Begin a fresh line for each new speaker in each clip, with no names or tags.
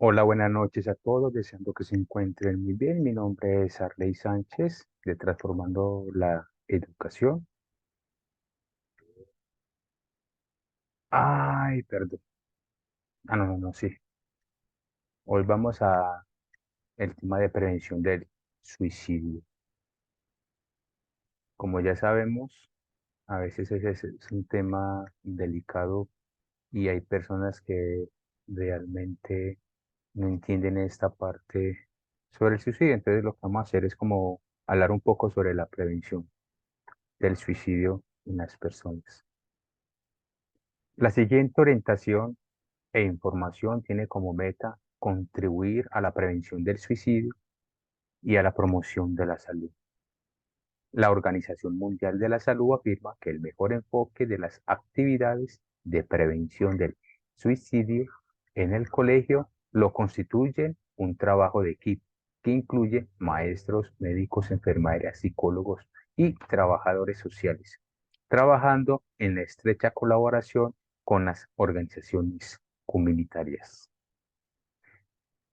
Hola, buenas noches a todos, deseando que se encuentren muy bien. Mi nombre es Arley Sánchez, de Transformando la Educación. Ay, perdón. No, sí. Hoy vamos a el tema de prevención del suicidio. Como ya sabemos, a veces es un tema delicado y hay personas que realmente no entienden esta parte sobre el suicidio. Entonces, lo que vamos a hacer es como hablar un poco sobre la prevención del suicidio en las personas. La siguiente orientación e información tiene como meta contribuir a la prevención del suicidio y a la promoción de la salud. La Organización Mundial de la Salud afirma que el mejor enfoque de las actividades de prevención del suicidio en el colegio lo constituye un trabajo de equipo que incluye maestros, médicos, enfermeras, psicólogos y trabajadores sociales, trabajando en la estrecha colaboración con las organizaciones comunitarias.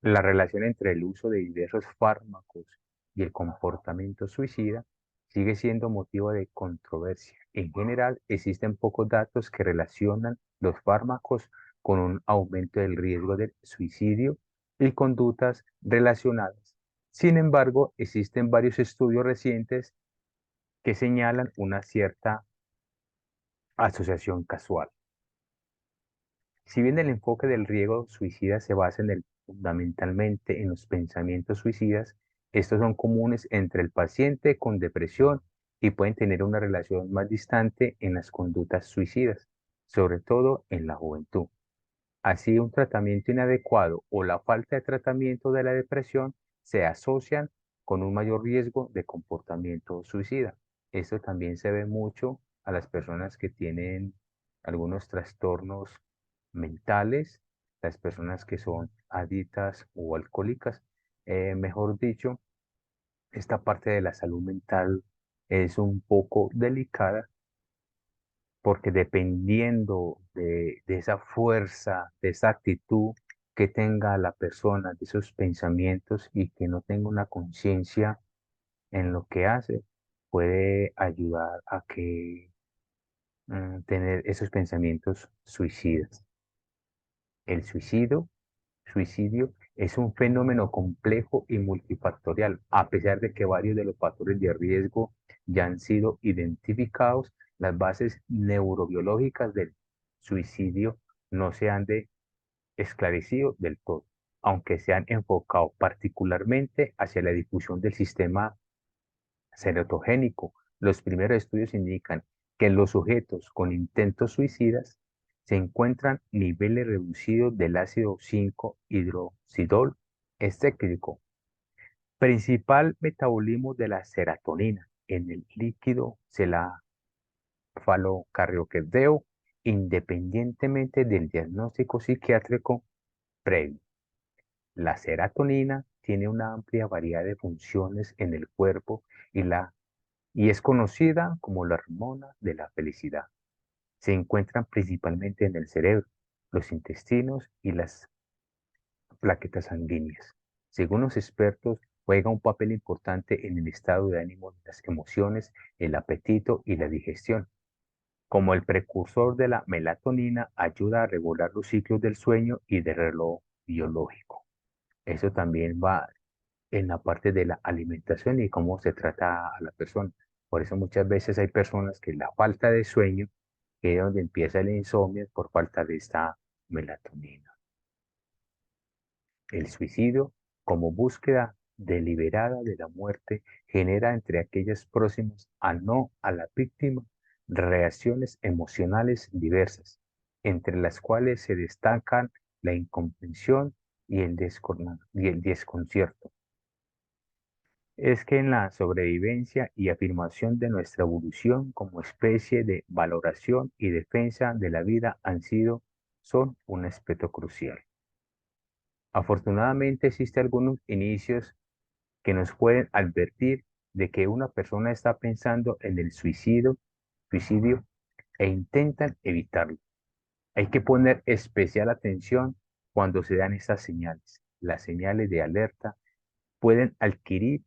La relación entre el uso de diversos fármacos y el comportamiento suicida sigue siendo motivo de controversia. En general, existen pocos datos que relacionan los fármacos con un aumento del riesgo del suicidio y conductas relacionadas. Sin embargo, existen varios estudios recientes que señalan una cierta asociación casual. Si bien el enfoque del riesgo suicida se basa fundamentalmente en los pensamientos suicidas, estos son comunes entre el paciente con depresión y pueden tener una relación más distante en las conductas suicidas, sobre todo en la juventud. Así, un tratamiento inadecuado o la falta de tratamiento de la depresión se asocian con un mayor riesgo de comportamiento suicida. Esto también se ve mucho a las personas que tienen algunos trastornos mentales, las personas que son adictas o alcohólicas. Mejor dicho, esta parte de la salud mental es un poco delicada porque dependiendo de esa fuerza, de esa actitud que tenga la persona, de esos pensamientos y que no tenga una conciencia en lo que hace, puede ayudar a que tener esos pensamientos suicidas. El suicidio es un fenómeno complejo y multifactorial. A pesar de que varios de los factores de riesgo ya han sido identificados, las bases neurobiológicas del suicidio no se han esclarecido del todo, aunque se han enfocado particularmente hacia la difusión del sistema serotogénico. Los primeros estudios indican que en los sujetos con intentos suicidas se encuentran niveles reducidos del ácido 5-hidroxidol estétrico, principal metabolismo de la serotonina en el líquido cefalocardiovascular, independientemente del diagnóstico psiquiátrico previo. La serotonina tiene una amplia variedad de funciones en el cuerpo y y es conocida como la hormona de la felicidad. Se encuentran principalmente en el cerebro, los intestinos y las plaquetas sanguíneas. Según los expertos, juega un papel importante en el estado de ánimo, las emociones, el apetito y la digestión. Como el precursor de la melatonina, ayuda a regular los ciclos del sueño y del reloj biológico. Eso también va en la parte de la alimentación y cómo se trata a la persona. Por eso muchas veces hay personas que la falta de sueño, que es donde empieza el insomnio, es por falta de esta melatonina. El suicidio, como búsqueda deliberada de la muerte, genera entre aquellas próximas a no a la víctima reacciones emocionales diversas, entre las cuales se destacan la incomprensión y y el desconcierto. Es que en la sobrevivencia y afirmación de nuestra evolución como especie de valoración y defensa de la vida son un aspecto crucial. Afortunadamente existen algunos inicios que nos pueden advertir de que una persona está pensando en el suicidio e intentan evitarlo. Hay que poner especial atención cuando se dan estas señales. Las señales de alerta pueden adquirir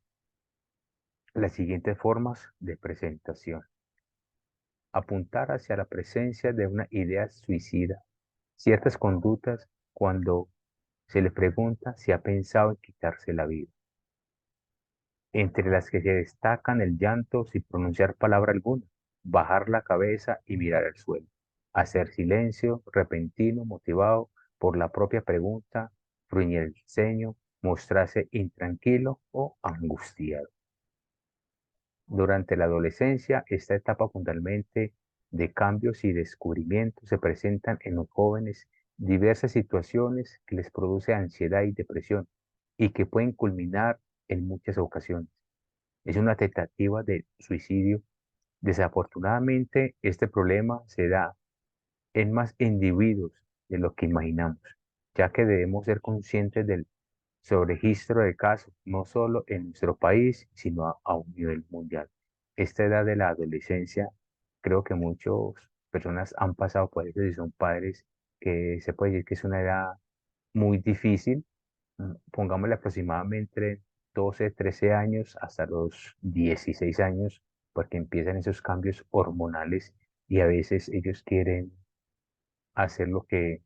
las siguientes formas de presentación. Apuntar hacia la presencia de una idea suicida. Ciertas conductas cuando se le pregunta si ha pensado en quitarse la vida, entre las que se destacan el llanto sin pronunciar palabra alguna, bajar la cabeza y mirar al suelo, hacer silencio repentino motivado por la propia pregunta, fruñir el ceño, mostrarse intranquilo o angustiado. Durante la adolescencia, esta etapa fundamentalmente de cambios y descubrimientos se presentan en los jóvenes diversas situaciones que les produce ansiedad y depresión y que pueden culminar en muchas ocasiones. Es una tentativa de suicidio. Desafortunadamente, este problema se da en más individuos de lo que imaginamos, ya que debemos ser conscientes del sobregistro de casos, no solo en nuestro país, sino a un nivel mundial. Esta edad de la adolescencia, creo que muchas personas han pasado por eso y son padres que se puede decir que es una edad muy difícil, pongámosle aproximadamente 12, 13 años hasta los 16 años, porque empiezan esos cambios hormonales y a veces ellos quieren hacer lo que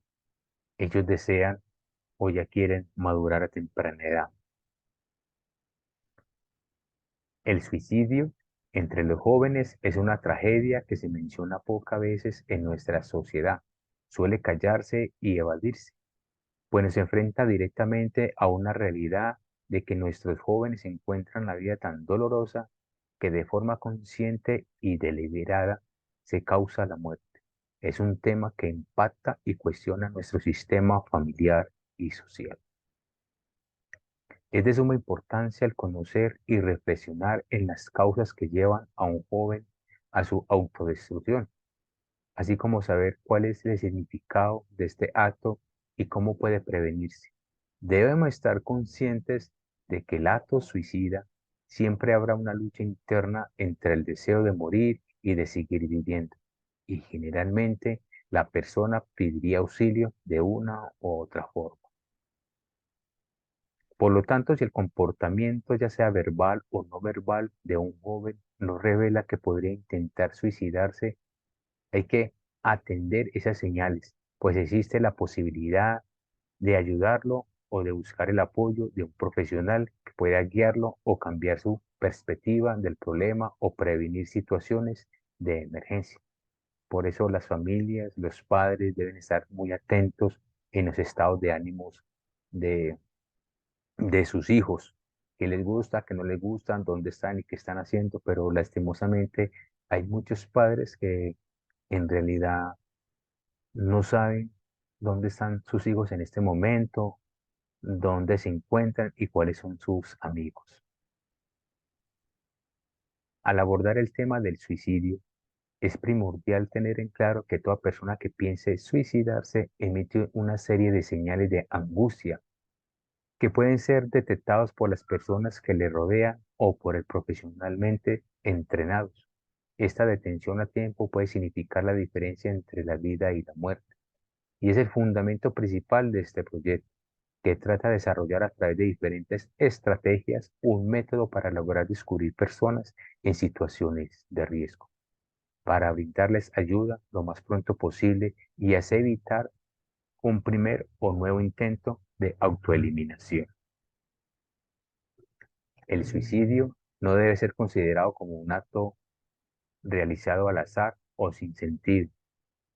ellos desean o ya quieren madurar a temprana edad. El suicidio entre los jóvenes es una tragedia que se menciona pocas veces en nuestra sociedad. Suele callarse y evadirse, pues nos enfrenta directamente a una realidad de que nuestros jóvenes encuentran la vida tan dolorosa que de forma consciente y deliberada se causa la muerte. Es un tema que impacta y cuestiona nuestro sistema familiar y social. Es de suma importancia el conocer y reflexionar en las causas que llevan a un joven a su autodestrucción, así como saber cuál es el significado de este acto y cómo puede prevenirse. Debemos estar conscientes de que el acto suicida siempre habrá una lucha interna entre el deseo de morir y de seguir viviendo, y generalmente la persona pediría auxilio de una u otra forma. Por lo tanto, si el comportamiento, ya sea verbal o no verbal, de un joven no revela que podría intentar suicidarse, hay que atender esas señales, pues existe la posibilidad de ayudarlo o de buscar el apoyo de un profesional que pueda guiarlo o cambiar su perspectiva del problema o prevenir situaciones de emergencia. Por eso las familias, los padres deben estar muy atentos en los estados de ánimos de sus hijos, qué les gusta, qué no les gustan, dónde están y qué están haciendo, pero lastimosamente hay muchos padres que en realidad no saben dónde están sus hijos en este momento, dónde se encuentran y cuáles son sus amigos. Al abordar el tema del suicidio, es primordial tener en claro que toda persona que piense suicidarse emite una serie de señales de angustia que pueden ser detectados por las personas que le rodean o por el profesionalmente entrenados. Esta detención a tiempo puede significar la diferencia entre la vida y la muerte, y es el fundamento principal de este proyecto, que trata de desarrollar a través de diferentes estrategias un método para lograr descubrir personas en situaciones de riesgo, para brindarles ayuda lo más pronto posible y así evitar un primer o nuevo intento de autoeliminación. El suicidio no debe ser considerado como un acto realizado al azar o sin sentido,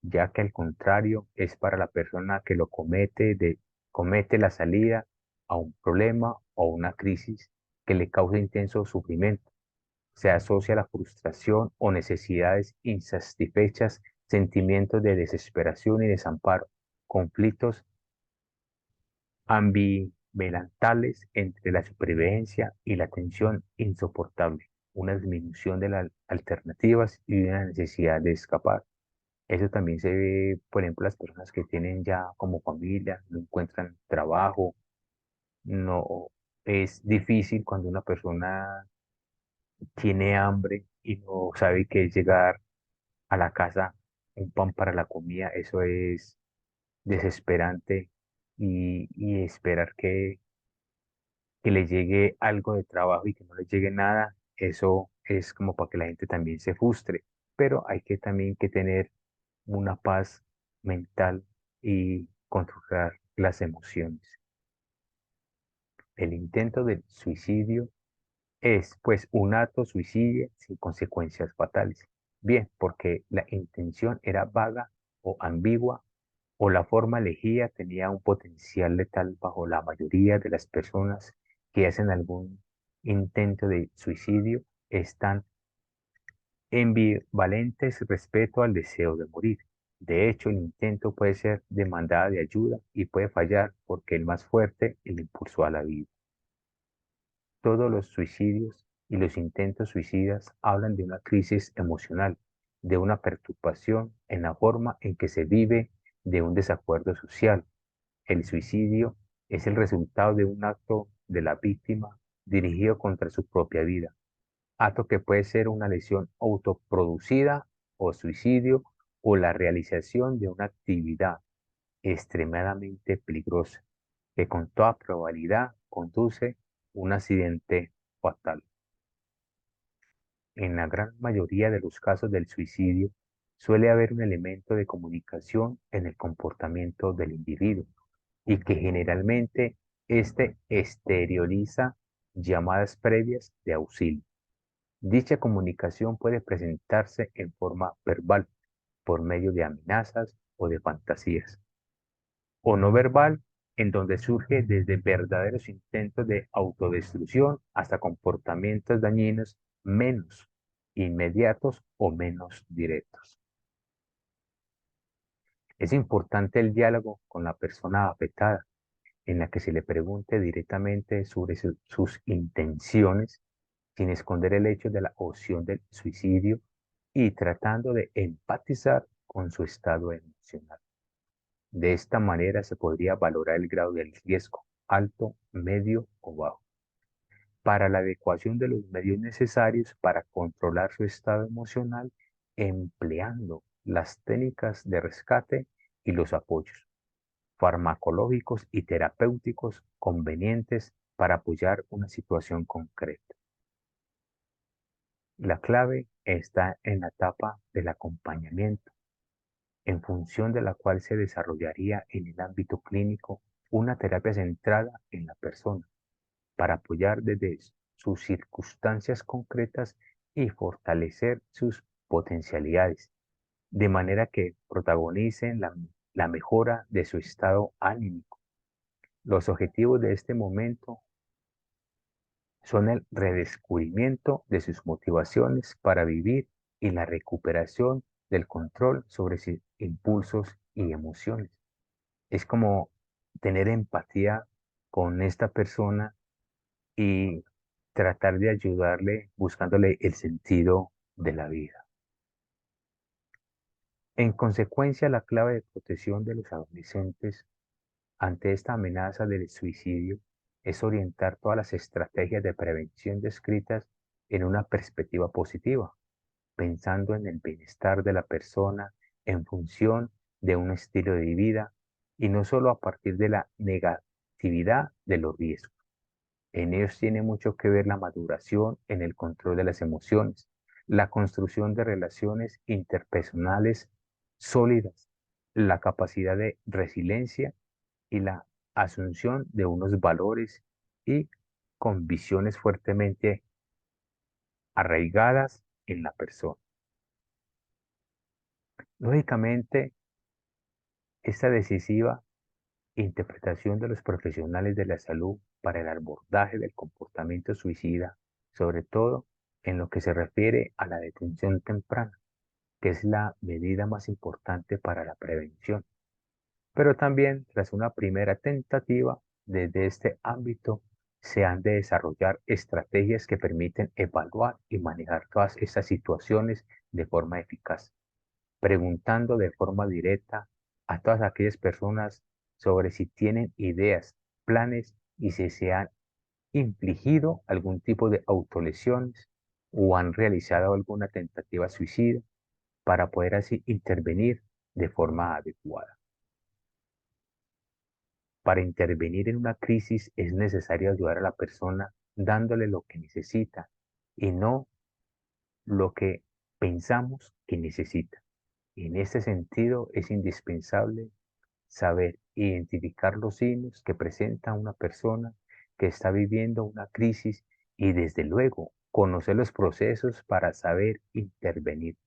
ya que al contrario es para la persona que lo comete la salida a un problema o una crisis que le causa intenso sufrimiento. Se asocia a la frustración o necesidades insatisfechas, sentimientos de desesperación y desamparo, conflictos ambivalentales entre la supervivencia y la tensión insoportable, una disminución de las alternativas y una necesidad de escapar. Eso también se ve, por ejemplo, las personas que tienen ya como familia, no encuentran trabajo, no es difícil cuando una persona tiene hambre y no sabe qué es llegar a la casa un pan para la comida, eso es desesperante y esperar que le llegue algo de trabajo y que no le llegue nada, eso es como para que la gente también se frustre. Pero hay que también que tener una paz mental y controlar las emociones. El intento del suicidio es pues un acto suicidio sin consecuencias fatales. Bien, porque la intención era vaga o ambigua o la forma elegida tenía un potencial letal bajo la mayoría de las personas que hacen algún intento de suicidio están ambivalentes respecto al deseo de morir. De hecho, el intento puede ser demandada de ayuda y puede fallar porque el más fuerte el impulsó a la vida. Todos los suicidios y los intentos suicidas hablan de una crisis emocional, de una perturbación en la forma en que se vive, de un desacuerdo social. El suicidio es el resultado de un acto de la víctima dirigido contra su propia vida, acto que puede ser una lesión autoproducida o suicidio o la realización de una actividad extremadamente peligrosa que con toda probabilidad conduce a un accidente fatal. En la gran mayoría de los casos del suicidio suele haber un elemento de comunicación en el comportamiento del individuo y que generalmente éste exterioriza llamadas previas de auxilio. Dicha comunicación puede presentarse en forma verbal, por medio de amenazas o de fantasías, o no verbal, en donde surge desde verdaderos intentos de autodestrucción hasta comportamientos dañinos menos inmediatos o menos directos. Es importante el diálogo con la persona afectada, en la que se le pregunte directamente sobre sus intenciones, sin esconder el hecho de la opción del suicidio y tratando de empatizar con su estado emocional. De esta manera se podría valorar el grado del riesgo, alto, medio o bajo, para la adecuación de los medios necesarios para controlar su estado emocional, empleando las técnicas de rescate y los apoyos farmacológicos y terapéuticos convenientes para apoyar una situación concreta. La clave está en la etapa del acompañamiento, en función de la cual se desarrollaría en el ámbito clínico una terapia centrada en la persona para apoyar desde sus circunstancias concretas y fortalecer sus potencialidades, de manera que protagonicen la mejora de su estado anímico. Los objetivos de este momento son el redescubrimiento de sus motivaciones para vivir y la recuperación del control sobre sus impulsos y emociones. Es como tener empatía con esta persona y tratar de ayudarle buscándole el sentido de la vida. En consecuencia, la clave de protección de los adolescentes ante esta amenaza del suicidio es orientar todas las estrategias de prevención descritas en una perspectiva positiva, pensando en el bienestar de la persona en función de un estilo de vida y no solo a partir de la negatividad de los riesgos. En ellos tiene mucho que ver la maduración en el control de las emociones, la construcción de relaciones interpersonales sólidas, la capacidad de resiliencia y la asunción de unos valores y convicciones fuertemente arraigadas en la persona. Lógicamente, esta decisiva interpretación de los profesionales de la salud para el abordaje del comportamiento suicida, sobre todo en lo que se refiere a la detención temprana, que es la medida más importante para la prevención. Pero también, tras una primera tentativa desde este ámbito, se han de desarrollar estrategias que permiten evaluar y manejar todas estas situaciones de forma eficaz, preguntando de forma directa a todas aquellas personas sobre si tienen ideas, planes y si se han infligido algún tipo de autolesiones o han realizado alguna tentativa suicida para poder así intervenir de forma adecuada. Para intervenir en una crisis es necesario ayudar a la persona dándole lo que necesita y no lo que pensamos que necesita. En este sentido, es indispensable saber identificar los signos que presenta una persona que está viviendo una crisis y desde luego conocer los procesos para saber intervenir.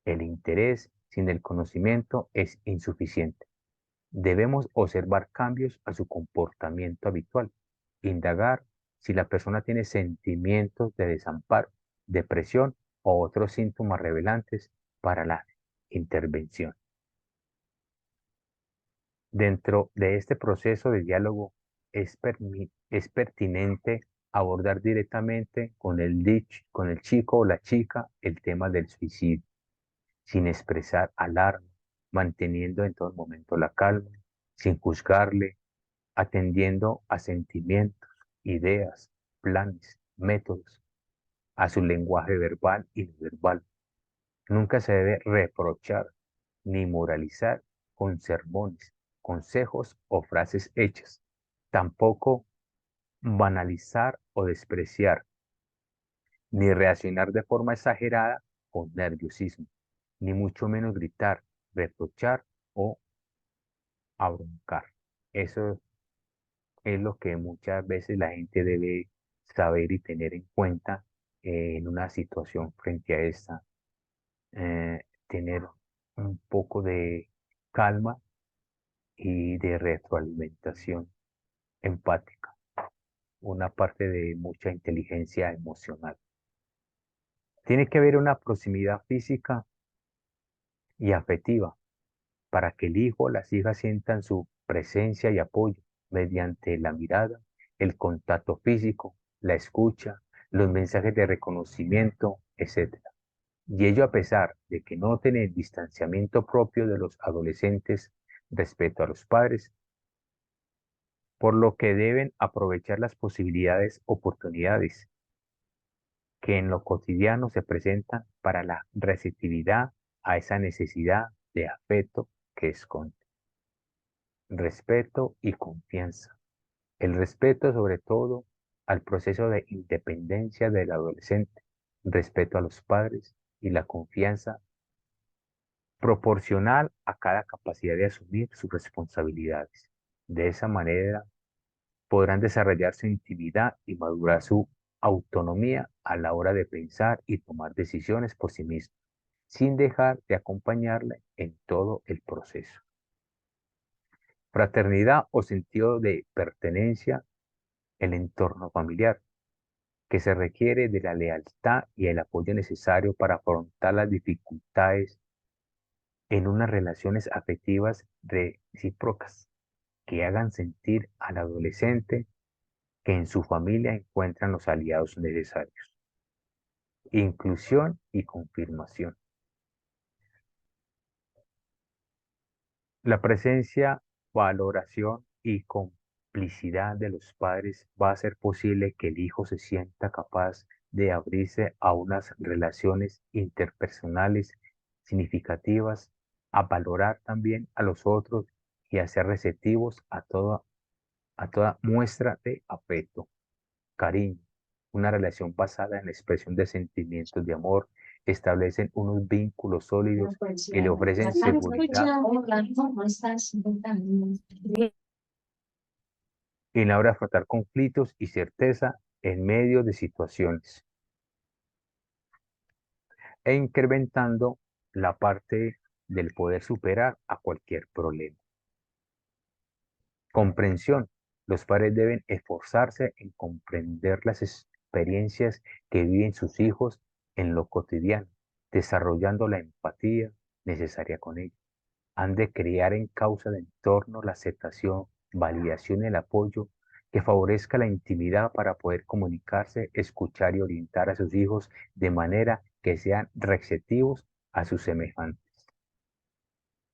El interés sin el conocimiento es insuficiente. Debemos observar cambios a su comportamiento habitual, indagar si la persona tiene sentimientos de desamparo, depresión o otros síntomas revelantes para la intervención. Dentro de este proceso de diálogo es pertinente abordar directamente con el chico o la chica el tema del suicidio, sin expresar alarma, manteniendo en todo momento la calma, sin juzgarle, atendiendo a sentimientos, ideas, planes, métodos, a su lenguaje verbal y no verbal. Nunca se debe reprochar ni moralizar con sermones, consejos o frases hechas. Tampoco banalizar o despreciar, ni reaccionar de forma exagerada con nerviosismo, ni mucho menos gritar, reprochar o abroncar. Eso es lo que muchas veces la gente debe saber y tener en cuenta en una situación frente a esta. Tener un poco de calma y de retroalimentación empática, una parte de mucha inteligencia emocional. Tiene que haber una proximidad física y afectiva para que el hijo o las hijas sientan su presencia y apoyo mediante la mirada, el contacto físico, la escucha, los mensajes de reconocimiento, etc. Y ello a pesar de que noten el distanciamiento propio de los adolescentes respecto a los padres, por lo que deben aprovechar las oportunidades que en lo cotidiano se presentan para la receptividad a esa necesidad de afecto que esconde. Respeto y confianza. El respeto sobre todo al proceso de independencia del adolescente, respeto a los padres y la confianza proporcional a cada capacidad de asumir sus responsabilidades. De esa manera podrán desarrollar su intimidad y madurar su autonomía a la hora de pensar y tomar decisiones por sí mismos, sin dejar de acompañarle en todo el proceso. Fraternidad o sentido de pertenencia, el entorno familiar, que se requiere de la lealtad y el apoyo necesario para afrontar las dificultades en unas relaciones afectivas recíprocas que hagan sentir al adolescente que en su familia encuentran los aliados necesarios. Inclusión y confirmación. La presencia, valoración y complicidad de los padres va a hacer posible que el hijo se sienta capaz de abrirse a unas relaciones interpersonales significativas, a valorar también a los otros y a ser receptivos a toda muestra de afecto, cariño. Una relación basada en la expresión de sentimientos de amor establecen unos vínculos sólidos que le ofrecen seguridad en la hora de afrontar conflictos y certeza en medio de situaciones, e incrementando la parte del poder superar a cualquier problema. Comprensión. Los padres deben esforzarse en comprender las experiencias que viven sus hijos en lo cotidiano, desarrollando la empatía necesaria con ellos. Han de crear en causa de entorno la aceptación, validación y el apoyo que favorezca la intimidad para poder comunicarse, escuchar y orientar a sus hijos de manera que sean receptivos a sus semejantes.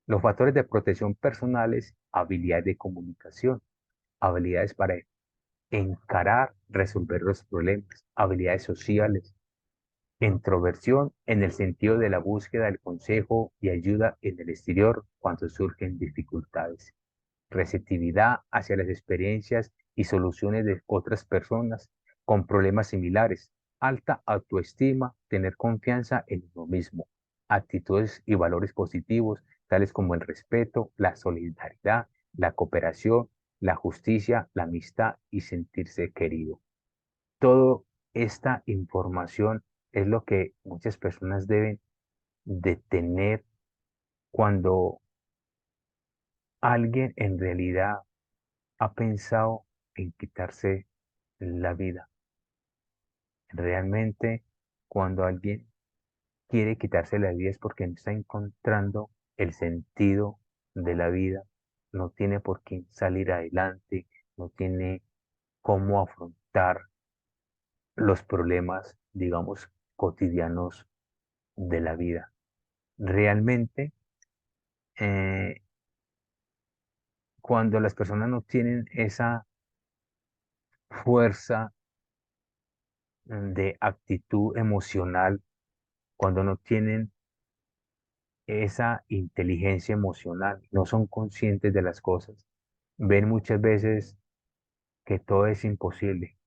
Los factores de protección personales, habilidades de comunicación, habilidades para encarar, resolver los problemas, habilidades sociales, introversión en el sentido de la búsqueda del consejo y ayuda en el exterior cuando surgen dificultades. receptividad hacia las experiencias y soluciones de otras personas con problemas similares, alta autoestima, tener confianza en uno mismo, actitudes y valores positivos, tales como el respeto, la solidaridad, la cooperación, la justicia, la amistad y sentirse querido. Toda esta información es lo que muchas personas deben de tener cuando alguien en realidad ha pensado en quitarse la vida. Realmente, cuando alguien quiere quitarse la vida es porque no está encontrando el sentido de la vida, no tiene por qué salir adelante, no tiene cómo afrontar los problemas, digamos, cotidianos de la vida. Realmente, eh, cuando las personas no tienen esa fuerza de actitud emocional, cuando no tienen esa inteligencia emocional, no son conscientes de las cosas, ven muchas veces que todo es imposible.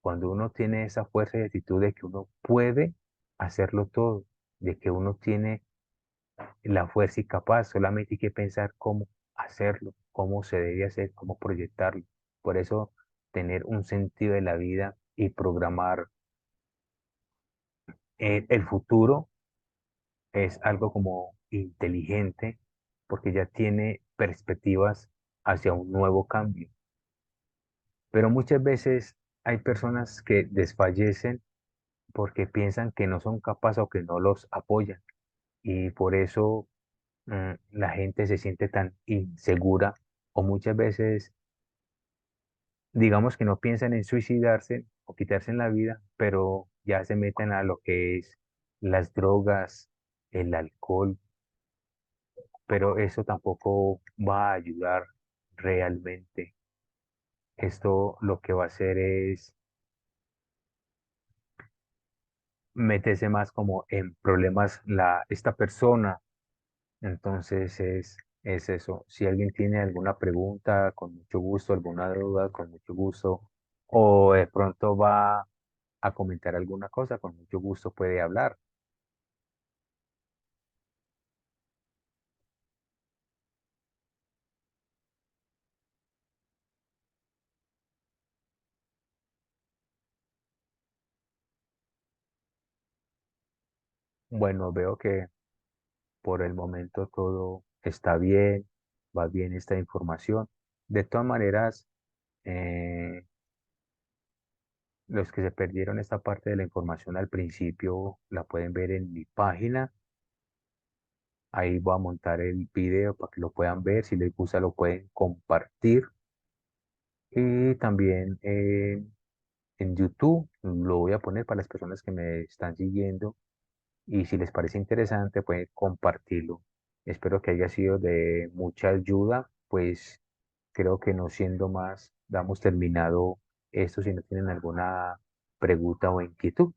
Cuando uno tiene esa fuerza y actitud de que uno puede hacerlo todo, de que uno tiene la fuerza y capaz, solamente hay que pensar cómo hacerlo, cómo se debe hacer, cómo proyectarlo. Por eso, tener un sentido de la vida y programar el futuro es algo como inteligente porque ya tiene perspectivas hacia un nuevo cambio. Pero muchas veces hay personas que desfallecen porque piensan que no son capaces o que no los apoyan. Y por eso la gente se siente tan insegura o muchas veces, digamos que no piensan en suicidarse o quitarse la vida, pero ya se meten a lo que es las drogas, el alcohol, pero eso tampoco va a ayudar realmente. Esto lo que va a hacer es meterse más como en problemas esta persona. Entonces es eso. Si alguien tiene alguna pregunta, con mucho gusto, alguna duda, con mucho gusto, o de pronto va a comentar alguna cosa, con mucho gusto puede hablar. Bueno, veo que por el momento todo está bien, va bien esta información. De todas maneras, eh, los que se perdieron esta parte de la información al principio la pueden ver en mi página. Ahí voy a montar el video para que lo puedan ver. Si les gusta, lo pueden compartir. Y también en YouTube lo voy a poner para las personas que me están siguiendo. Y si les parece interesante, pueden compartirlo. Espero que haya sido de mucha ayuda. Pues creo que no siendo más, damos terminado esto si no tienen alguna pregunta o inquietud.